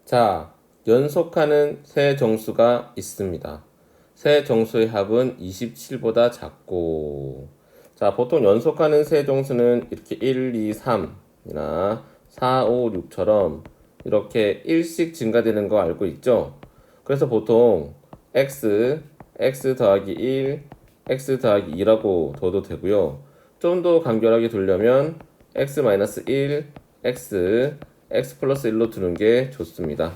자, 연속하는 세 정수가 있습니다. 세 정수의 합은 27보다 작고, 자, 보통 연속하는 세 정수는 이렇게 1, 2, 3이나 4, 5, 6처럼 이렇게 1씩 증가되는 거 알고 있죠? 그래서 보통 x 더하기 1, x 더하기 2라고 둬도 되고요. 좀 더 간결하게 두려면 x-1, x 플러스 1로 두는 게 좋습니다.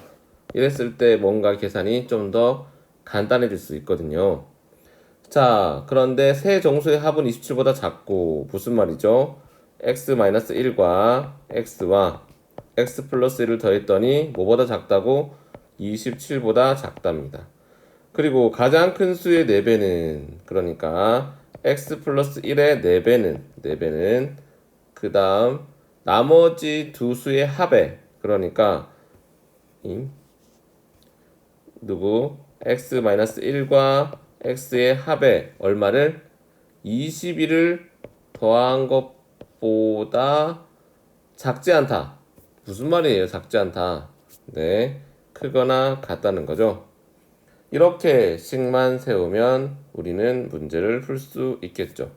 이랬을 때 뭔가 계산이 좀 더 간단해질 수 있거든요. 자, 그런데 세 정수의 합은 27보다 작고 무슨 말이죠? x-1과 x와 x 플러스 1을 더했더니 뭐보다 작다고? 27보다 작답니다. 그리고 가장 큰 수의 4배는 그러니까 x 플러스 1의 4배는 그 다음 나머지 두 수의 합에 그러니까 x-1과 x의 합에 얼마를 21을 더한 것보다 작지 않다. 무슨 말이에요? 작지 않다. 네, 크거나 같다는 거죠. 이렇게 식만 세우면 우리는 문제를 풀 수 있겠죠.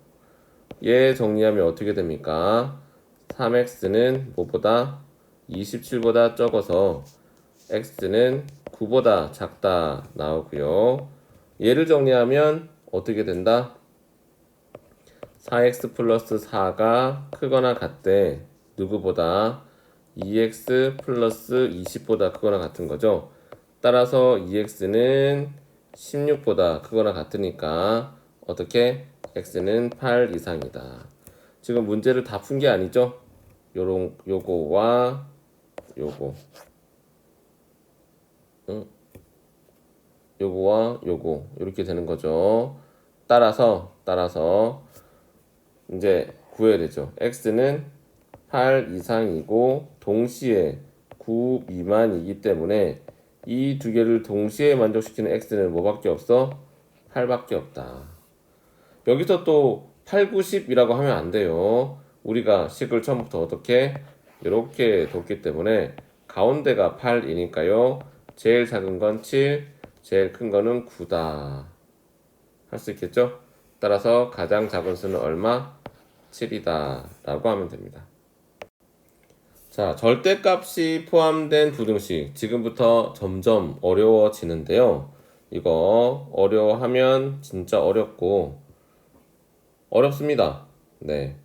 얘 정리하면 어떻게 됩니까? 3x는 뭐보다 27보다 적어서 x는 9보다 작다 나오고요. 얘를 정리하면 어떻게 된다? 4x 플러스 4가 크거나 같대. 누구보다? 2x 플러스 20보다 크거나 같은 거죠. 따라서 2x는 16보다 크거나 같으니까 어떻게? x는 8 이상이다. 지금 문제를 다 푼 게 아니죠? 요거와 요거 요거와 요거 이렇게 되는 거죠. 따라서 이제 구해야 되죠. x는 8 이상이고 동시에 9 미만이기 때문에 이 두 개를 동시에 만족시키는 x는 뭐밖에 없어? 8밖에 없다. 여기서 또 8, 9, 10이라고 하면 안 돼요. 우리가 식을 처음부터 어떻게? 이렇게 뒀기 때문에 가운데가 8이니까요. 제일 작은 건 7, 제일 큰 거는 9다. 할 수 있겠죠? 따라서 가장 작은 수는 얼마? 7이다. 라고 하면 됩니다. 자, 절대값이 포함된 부등식. 지금부터 점점 어려워지는데요. 이거 어려워하면 진짜 어렵습니다. 네.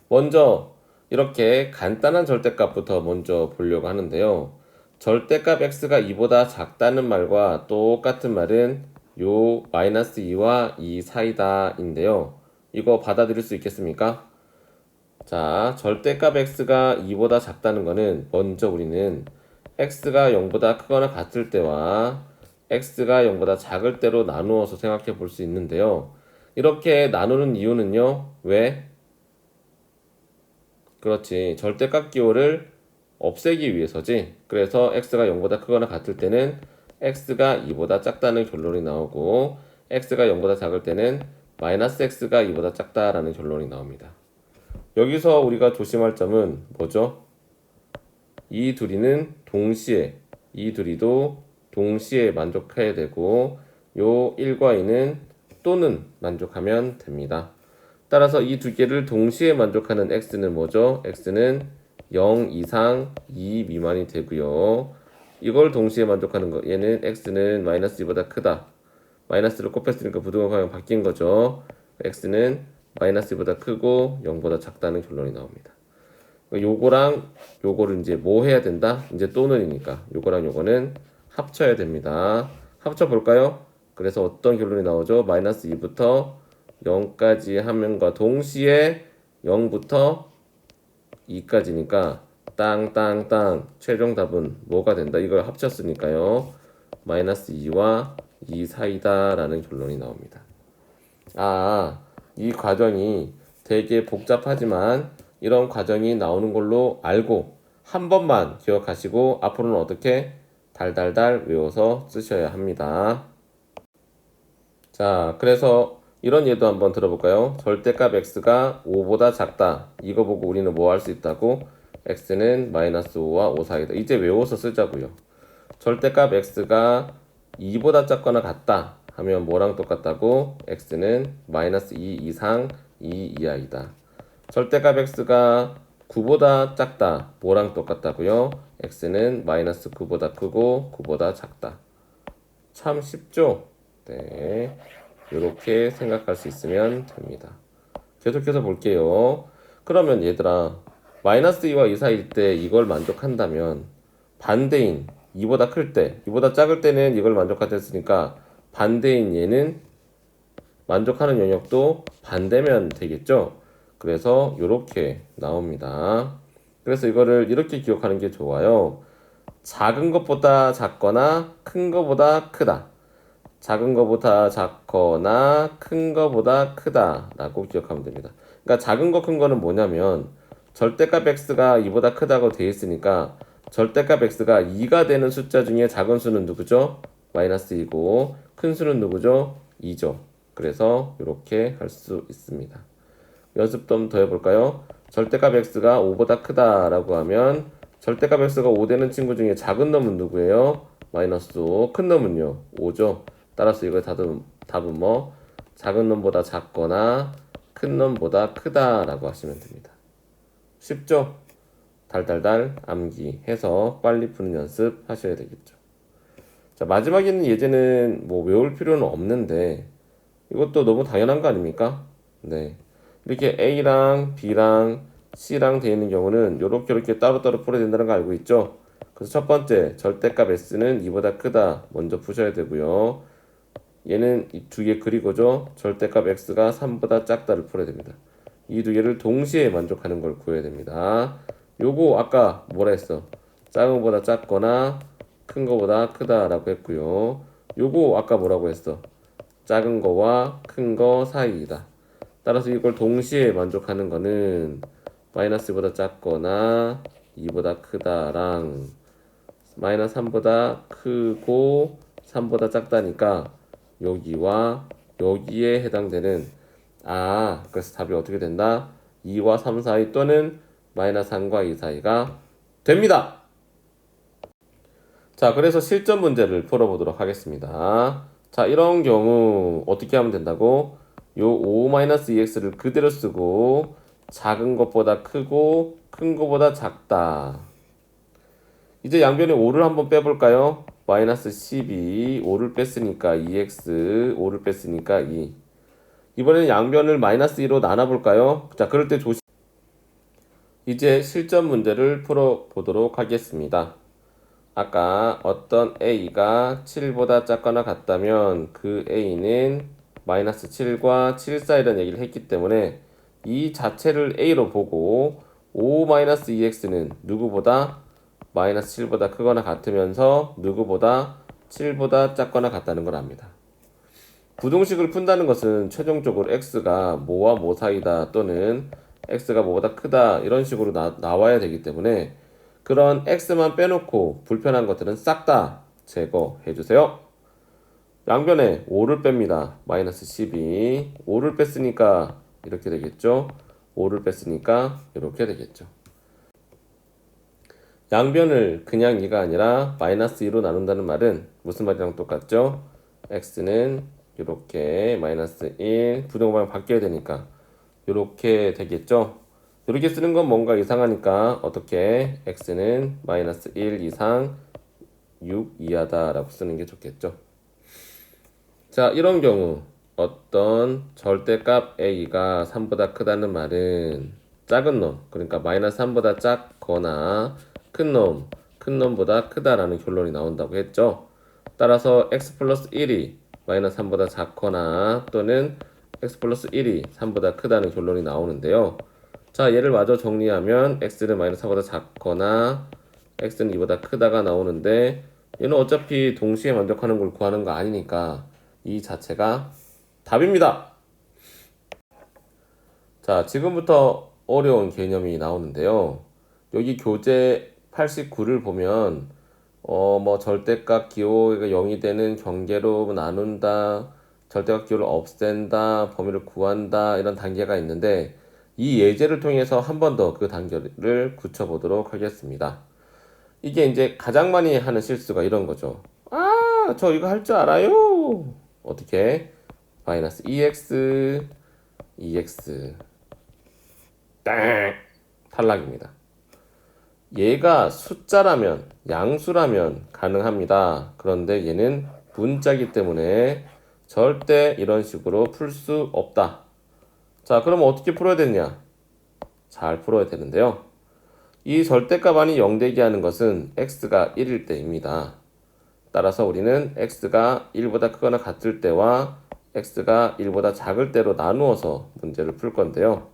먼저 이렇게 간단한 절대값부터 먼저 보려고 하는데요. 절대값 x가 2보다 작다는 말과 똑같은 말은 요 마이너스 2와 2 사이다 인데요. 이거 받아들일 수 있겠습니까? 자, 절대값 x가 2보다 작다는 거는 먼저 우리는 x가 0보다 크거나 같을 때와 x가 0보다 작을 때로 나누어서 생각해 볼 수 있는데요. 이렇게 나누는 이유는요. 왜? 그렇지. 절대값 기호를 없애기 위해서지. 그래서 x가 0보다 크거나 같을 때는 x가 2보다 작다는 결론이 나오고 x가 0보다 작을 때는 마이너스 x가 2보다 작다라는 결론이 나옵니다. 여기서 우리가 조심할 점은 뭐죠? 이 둘이도 동시에 만족해야 되고 요 1과 2는 또는 만족하면 됩니다. 따라서 이 두 개를 동시에 만족하는 x는 뭐죠? x는 0 이상 2 미만이 되고요. 이걸 동시에 만족하는 거 얘는 x는 마이너스 2보다 크다. 마이너스를 곱했으니까 부등호 방향 바뀐 거죠. x는 마이너스 2보다 크고 0보다 작다는 결론이 나옵니다. 요거랑 요거를 이제 뭐 해야 된다? 이제 또는이니까 요거랑 요거는 합쳐야 됩니다. 합쳐 볼까요? 그래서 어떤 결론이 나오죠? 마이너스 2부터 0까지 하면과 동시에 0부터 2까지니까 땅땅땅 최종 답은 뭐가 된다? 이걸 합쳤으니까요. 마이너스 2와 2 사이다 라는 결론이 나옵니다. 이 과정이 되게 복잡하지만 이런 과정이 나오는 걸로 알고 한 번만 기억하시고 앞으로는 어떻게 달달달 외워서 쓰셔야 합니다. 자, 그래서 이런 예도 한번 들어볼까요? 절대값 x가 5보다 작다. 이거 보고 우리는 뭐 할 수 있다고? x는 마이너스 5와 5 사이다. 이제 외워서 쓰자고요. 절대값 x가 2보다 작거나 같다 하면 뭐랑 똑같다고? x는 마이너스 2 이상 2 이하이다. 절대값 x가 9보다 작다. 뭐랑 똑같다고요? x는 마이너스 9보다 크고 9보다 작다. 참 쉽죠? 네, 이렇게 생각할 수 있으면 됩니다. 계속해서 볼게요. 그러면 얘들아, 마이너스 2와 2 사이일 때 이걸 만족한다면 반대인 2보다 클 때, 2보다 작을 때는 이걸 만족하겠으니까 반대인 얘는 만족하는 영역도 반대면 되겠죠? 그래서 이렇게 나옵니다. 그래서 이거를 이렇게 기억하는 게 좋아요. 작은 것보다 작거나 큰 것보다 크다. 작은 것보다 작거나 큰 것보다 크다 라고 기억하면 됩니다. 그러니까 작은 거 큰 거는 뭐냐면 절대값 x가 2보다 크다고 돼 있으니까 절대값 x가 2가 되는 숫자 중에 작은 수는 누구죠? 마이너스 2고 큰 수는 누구죠? 2죠. 그래서 이렇게 할 수 있습니다. 연습 좀 더 해볼까요? 절대값 x가 5보다 크다라고 하면 절대값 x가 5 되는 친구 중에 작은 놈은 누구예요? 마이너스 5. 큰 놈은요? 5죠. 따라서 이거 답은 뭐? 작은 놈보다 작거나 큰 놈보다 크다라고 하시면 됩니다. 쉽죠? 달달달 암기해서 빨리 푸는 연습 하셔야 되겠죠. 자, 마지막에 있는 예제는 뭐 외울 필요는 없는데 이것도 너무 당연한 거 아닙니까? 네. 이렇게 A랑 B랑 C랑 되어 있는 경우는 이렇게 따로따로 풀어야 된다는 거 알고 있죠? 그래서 첫 번째 절대값 S는 2보다 크다 먼저 푸셔야 되고요. 얘는 이 두 개 그리고죠. 절대값 X가 3보다 작다를 풀어야 됩니다. 이 두 개를 동시에 만족하는 걸 구해야 됩니다. 요거 아까 뭐라 했어? 작은 거보다 작거나 큰 거보다 크다라고 했고요. 요거 아까 뭐라고 했어? 작은 거와 큰 거 사이이다. 따라서 이걸 동시에 만족하는 거는 마이너스 2보다 작거나 2보다 크다랑 마이너스 3보다 크고 3보다 작다니까 여기와 여기에 해당되는 그래서 답이 어떻게 된다? 2와 3 사이 또는 마이너스 3과 2 사이가 됩니다. 자, 그래서 실전 문제를 풀어보도록 하겠습니다. 자, 이런 경우 어떻게 하면 된다고? 요 5-2x를 그대로 쓰고 작은 것보다 크고 큰 것보다 작다. 이제 양변에 5를 한번 빼볼까요? 마이너스 12, 5를 뺐으니까 2x, 5를 뺐으니까 2. 이번에는 양변을 마이너스 2로 나눠볼까요? 자, 그럴 때 조심. 이제 실전 문제를 풀어보도록 하겠습니다. 아까 어떤 a가 7보다 작거나 같다면 그 a는 마이너스 7과 7 사이라는 얘기를 했기 때문에 이 자체를 a로 보고 5-2x는 누구보다 마이너스 7보다 크거나 같으면서 누구보다 7보다 작거나 같다는 걸 압니다. 부등식을 푼다는 것은 최종적으로 x가 뭐와 뭐 사이다 또는 x가 뭐보다 크다 이런 식으로 나와야 되기 때문에 그런 x만 빼놓고 불편한 것들은 싹 다 제거해 주세요. 양변에 5를 뺍니다. 마이너스 12. 5를 뺐으니까 이렇게 되겠죠. 5를 뺐으니까 이렇게 되겠죠. 양변을 그냥 2가 아니라 마이너스 2로 나눈다는 말은 무슨 말이랑 똑같죠? x는 이렇게 마이너스 1 부등호방이 바뀌어야 되니까 이렇게 되겠죠? 이렇게 쓰는 건 뭔가 이상하니까 어떻게 x는 마이너스 1 이상 6 이하다 라고 쓰는 게 좋겠죠. 자, 이런 경우 어떤 절대값 a가 3보다 크다는 말은 작은 놈, 그러니까 마이너스 3보다 작거나 큰 놈보다 크다라는 결론이 나온다고 했죠. 따라서 x 플러스 1이 마이너스 3보다 작거나 또는 x 플러스 1이 3보다 크다는 결론이 나오는데요. 자, 얘를 마저 정리하면 x는 마이너스 4보다 작거나 x는 2보다 크다가 나오는데 얘는 어차피 동시에 만족하는 걸 구하는 거 아니니까 이 자체가 답입니다. 자, 지금부터 어려운 개념이 나오는데요. 여기 교재 89를 보면 뭐 절대값 기호가 0이 되는 경계로 나눈다, 절대값 기호를 없앤다, 범위를 구한다 이런 단계가 있는데 이 예제를 통해서 한 번 더 그 단계를 굳혀보도록 하겠습니다. 이게 이제 가장 많이 하는 실수가 이런 거죠. 아, 저 이거 할 줄 알아요. 어떻게? 마이너스 2x, 2x. 딱! 탈락입니다. 얘가 숫자라면, 양수라면 가능합니다. 그런데 얘는 문자이기 때문에 절대 이런 식으로 풀 수 없다. 자, 그러면 어떻게 풀어야 되느냐? 잘 풀어야 되는데요. 이 절대값 안이 0 되게 하는 것은 x가 1일 때입니다. 따라서 우리는 x가 1보다 크거나 같을 때와 x가 1보다 작을 때로 나누어서 문제를 풀 건데요.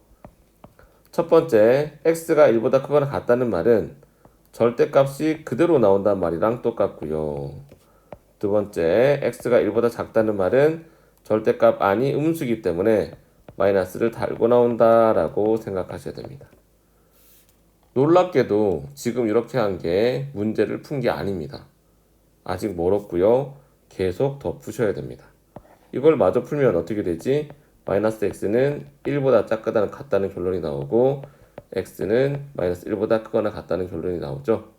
첫 번째, x가 1보다 크거나 같다는 말은 절대값이 그대로 나온다는 말이랑 똑같고요. 두 번째, x가 1보다 작다는 말은 절대값 안이 음수이기 때문에 마이너스를 달고 나온다라고 생각하셔야 됩니다. 놀랍게도 지금 이렇게 한 게 문제를 푼 게 아닙니다. 아직 멀었고요. 계속 더 푸셔야 됩니다. 이걸 마저 풀면 어떻게 되지? 마이너스 x는 1보다 작거나 같다는 결론이 나오고 x는 마이너스 1보다 크거나 같다는 결론이 나오죠.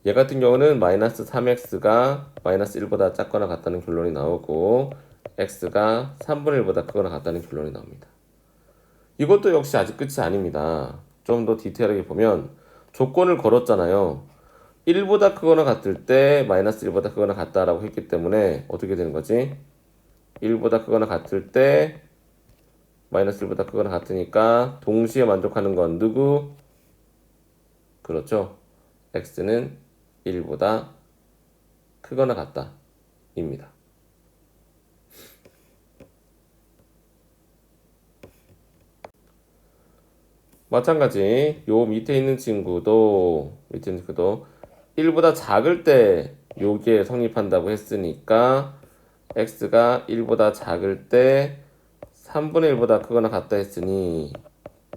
얘 같은 경우는 마이너스 3x가 마이너스 1보다 작거나 같다는 결론이 나오고 x가 3분의 1보다 크거나 같다는 결론이 나옵니다. 이것도 역시 아직 끝이 아닙니다. 좀 더 디테일하게 보면 조건을 걸었잖아요. 1보다 크거나 같을 때 마이너스 1보다 크거나 같다라고 했기 때문에 어떻게 되는 거지? 1보다 크거나 같을 때 마이너스 1보다 크거나 같으니까 동시에 만족하는 건 누구? 그렇죠. x는 1보다 크거나 같다 입니다. 마찬가지 요 밑에 있는 친구도 1보다 작을 때 요게 성립한다고 했으니까 x가 1보다 작을 때 3분의 1보다 크거나 같다 했으니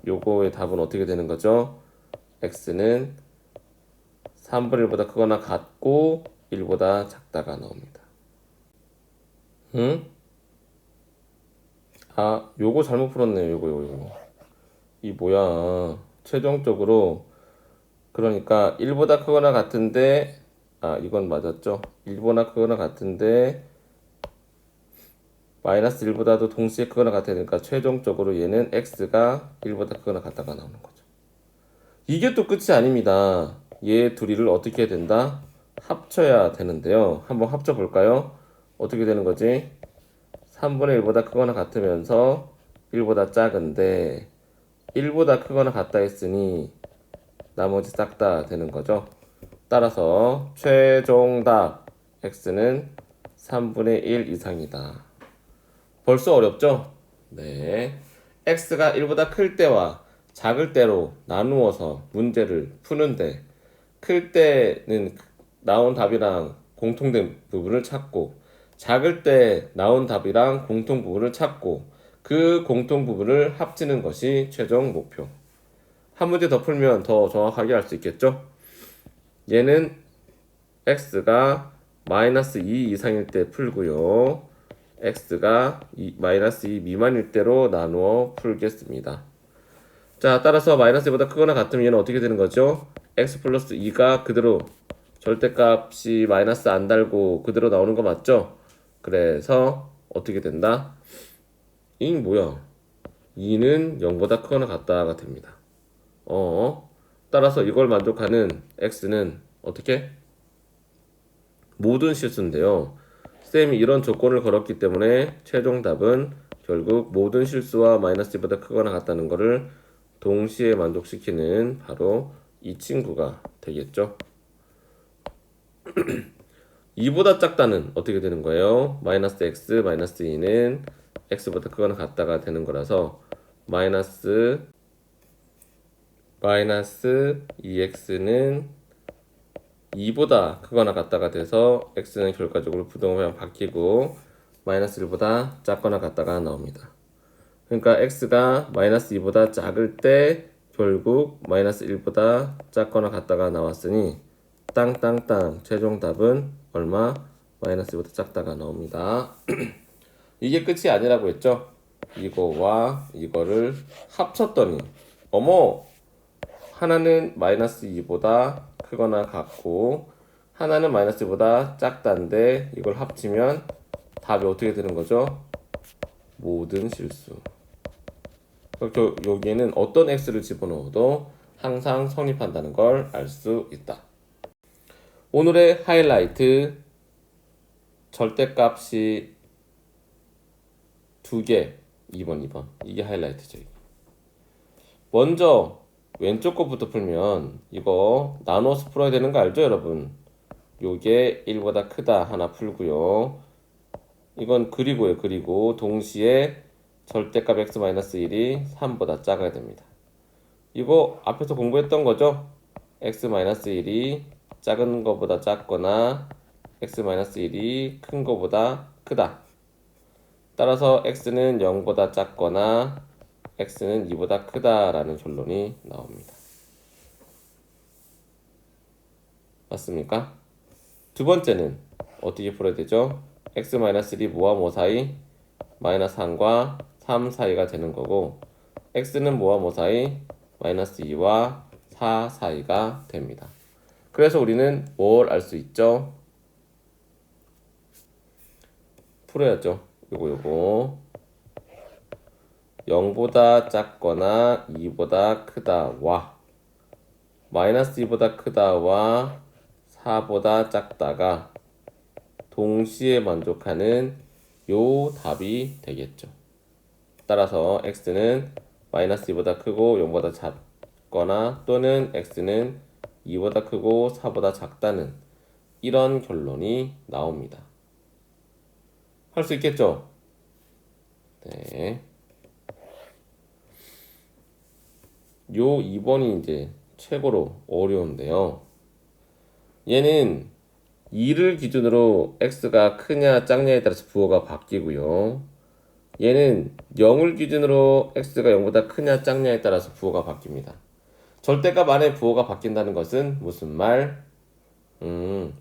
요거의 답은 어떻게 되는 거죠? x는 3분의 1보다 크거나 같고 1보다 작다가 나옵니다. 응? 아, 요거 잘못 풀었네요. 요거. 이 뭐야? 최종적으로 그러니까 1보다 크거나 같은데 이건 맞았죠? 1보다 크거나 같은데 마이너스 1보다도 동시에 크거나 같으니까 최종적으로 얘는 x가 1보다 크거나 같다가 나오는 거죠. 이게 또 끝이 아닙니다. 얘 둘이를 어떻게 해야 된다? 합쳐야 되는데요. 한번 합쳐 볼까요? 어떻게 되는 거지? 3분의 1보다 크거나 같으면서 1보다 작은데 1보다 크거나 같다 했으니 나머지 싹 다 되는 거죠. 따라서 최종 답 x는 3분의 1 이상이다. 벌써 어렵죠? 네. x가 1보다 클 때와 작을 때로 나누어서 문제를 푸는데 클 때는 나온 답이랑 공통된 부분을 찾고 작을 때 나온 답이랑 공통 부분을 찾고 그 공통 부분을 합치는 것이 최종 목표. 한 문제 더 풀면 더 정확하게 할 수 있겠죠? 얘는 x가 마이너스 2 이상일 때 풀고요. x가 마이너스 2 미만일 때로 나누어 풀겠습니다. 자, 따라서 마이너스 2보다 크거나 같으면 얘는 어떻게 되는 거죠? x 플러스 2가 그대로 절대값이 마이너스 안 달고 그대로 나오는 거 맞죠? 그래서 어떻게 된다? 이 뭐야? 2는 0보다 크거나 같다가 됩니다. 따라서 이걸 만족하는 x는 어떻게? 모든 실수인데요. 쌤이 이런 조건을 걸었기 때문에 최종 답은 결국 모든 실수와 마이너스 2보다 크거나 같다는 것을 동시에 만족시키는 바로 이 친구가 되겠죠. 2보다 작다는 어떻게 되는 거예요? 마이너스 x, 마이너스 2는 x보다 크거나 같다가 되는 거라서 마이너스 2x는 2보다 크거나 같다가 돼서 x는 결과적으로 부동호랑 바뀌고 마이너스 1보다 작거나 같다가 나옵니다. 그러니까 x가 마이너스 2보다 작을 때 결국 마이너스 1보다 작거나 같다가 나왔으니 땅땅땅 최종 답은 얼마? 마이너스 2보다 작다가 나옵니다. 이게 끝이 아니라고 했죠? 이거와 이거를 합쳤더니 어머! 하나는 마이너스 2보다 크거나 같고 하나는 마이너스 2보다 작다인데 이걸 합치면 답이 어떻게 되는 거죠? 모든 실수. 여기에는 어떤 x를 집어넣어도 항상 성립한다는 걸 알 수 있다. 오늘의 하이라이트, 절대값이 2개, 2번. 이게 하이라이트죠. 먼저 왼쪽 거부터 풀면 이거 나눠서 풀어야 되는 거 알죠, 여러분? 요게 1보다 크다 하나 풀고요. 이건 그리고 동시에 절대값 x-1이 3보다 작아야 됩니다. 이거 앞에서 공부했던 거죠? x-1이 작은 거보다 작거나 x-1이 큰 거보다 크다. 따라서 x는 0보다 작거나 x는 2보다 크다라는 결론이 나옵니다. 맞습니까? 두 번째는 어떻게 풀어야 되죠? x-1이 뭐와 뭐 사이? 마이너스 1과 3 사이가 되는 거고 x는 뭐와 뭐 사이? 마이너스 2와 4 사이가 됩니다. 그래서 우리는 뭘 알 수 있죠? 풀어야죠. 요거 0보다 작거나 2보다 크다와 마이너스 2보다 크다와 4보다 작다가 동시에 만족하는 요 답이 되겠죠. 따라서 x는 마이너스 2보다 크고 0보다 작거나 또는 x는 2보다 크고 4보다 작다는 이런 결론이 나옵니다. 할 수 있겠죠? 네. 요 2번이 이제 최고로 어려운데요. 얘는 2를 기준으로 x가 크냐 작냐에 따라서 부호가 바뀌고요. 얘는 0을 기준으로 x가 0보다 크냐 작냐에 따라서 부호가 바뀝니다. 절대값 안에 부호가 바뀐다는 것은 무슨 말?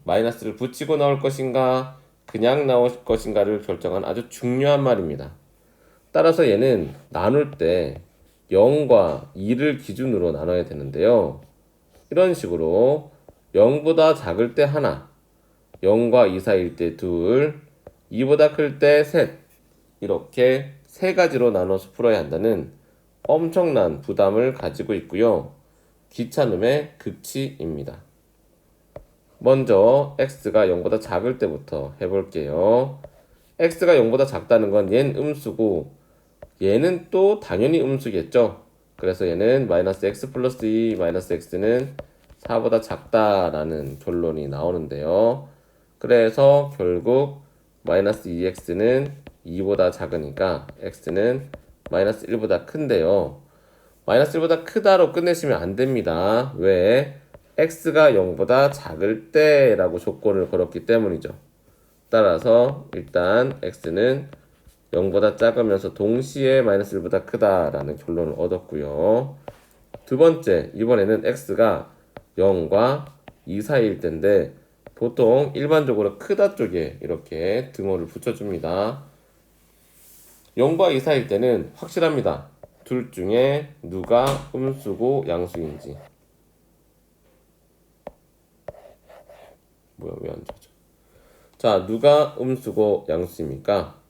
마이너스를 붙이고 나올 것인가 그냥 나올 것인가를 결정한 아주 중요한 말입니다. 따라서 얘는 나눌 때 0과 2를 기준으로 나눠야 되는데요. 이런 식으로 0보다 작을 때 하나, 0과 2 사이일 때 둘, 2보다 클 때 셋, 이렇게 세 가지로 나눠서 풀어야 한다는 엄청난 부담을 가지고 있고요. 귀찮음의 극치입니다. 먼저 x가 0보다 작을 때부터 해볼게요. x가 0보다 작다는 건 얘는 음수고 얘는 또 당연히 음수겠죠. 그래서 얘는 마이너스 x 플러스 2 마이너스 x는 4보다 작다라는 결론이 나오는데요. 그래서 결국 마이너스 2x는 2보다 작으니까 x는 마이너스 1보다 큰데요. 마이너스 1보다 크다로 끝내시면 안 됩니다. 왜? x가 0보다 작을 때라고 조건을 걸었기 때문이죠. 따라서 일단 x는 0보다 작으면서 동시에 마이너스 1보다 크다라는 결론을 얻었고요. 두 번째, 이번에는 x가 0과 2 사이일 텐데 보통 일반적으로 크다 쪽에 이렇게 등호를 붙여줍니다. 0과 2 사이일 때는 확실합니다. 둘 중에 누가 음수고 양수인지. 뭐야, 왜 안 져져? 자, 누가 음수고 양수입니까?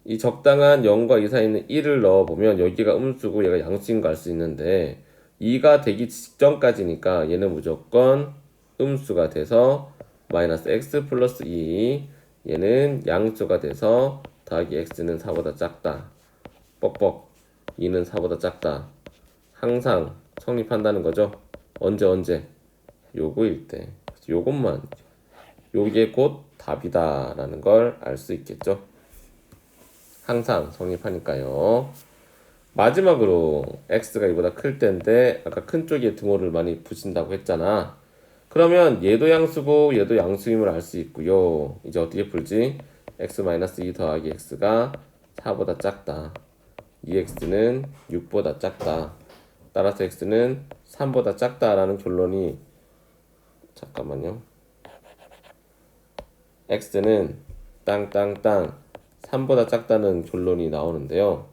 이 적당한 0과 2 사이에 있는 1을 넣어보면 여기가 음수고 얘가 양수인 거 알 수 있는데 2가 되기 직전까지니까 얘는 무조건 음수가 돼서 마이너스 x 플러스 2 얘는 양수가 돼서 더하기 x는 4보다 작다. 뻑뻑 2는 4보다 작다. 항상 성립한다는 거죠. 언제 요거일 때 요것만 요게 곧 답이다 라는 걸 알 수 있겠죠. 항상 성립하니까요. 마지막으로 x가 이보다 클 때인데 아까 큰 쪽에 등호를 많이 붙인다고 했잖아. 그러면 얘도 양수고 얘도 양수임을 알 수 있고요. 이제 어떻게 풀지? x-2 더하기 x가 4보다 작다. 2x는 6보다 작다. 따라서 x는 3보다 작다라는 결론이 잠깐만요. x는 땅땅땅 3보다 작다는 결론이 나오는데요.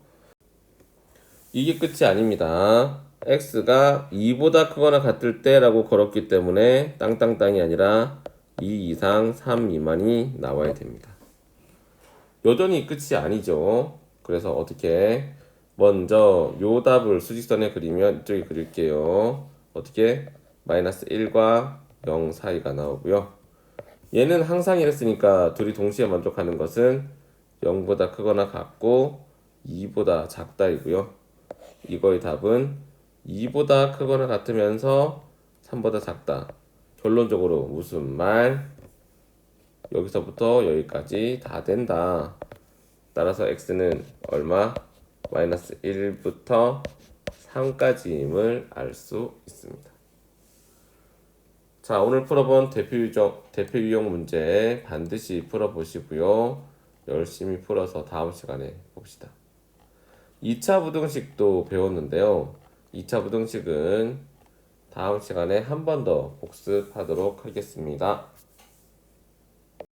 이게 끝이 아닙니다. x가 2보다 크거나 같을 때라고 걸었기 때문에 땅땅땅이 아니라 2 이상 3 미만이 나와야 됩니다. 여전히 끝이 아니죠. 그래서 어떻게 먼저 요 답을 수직선에 그리면 이쪽에 그릴게요. 어떻게 마이너스 1과 0 사이가 나오고요. 얘는 항상 이랬으니까 둘이 동시에 만족하는 것은 0보다 크거나 같고 2보다 작다이고요. 이거의 답은 2보다 크거나 같으면서 3보다 작다. 결론적으로 무슨 말? 여기서부터 여기까지 다 된다. 따라서 x는 얼마? 마이너스 1부터 3까지임을 알 수 있습니다. 자, 오늘 풀어본 대표 유형 문제 반드시 풀어보시고요. 열심히 풀어서 다음 시간에 봅시다. 2차 부등식도 배웠는데요. 2차 부등식은 다음 시간에 한 번 더 복습하도록 하겠습니다.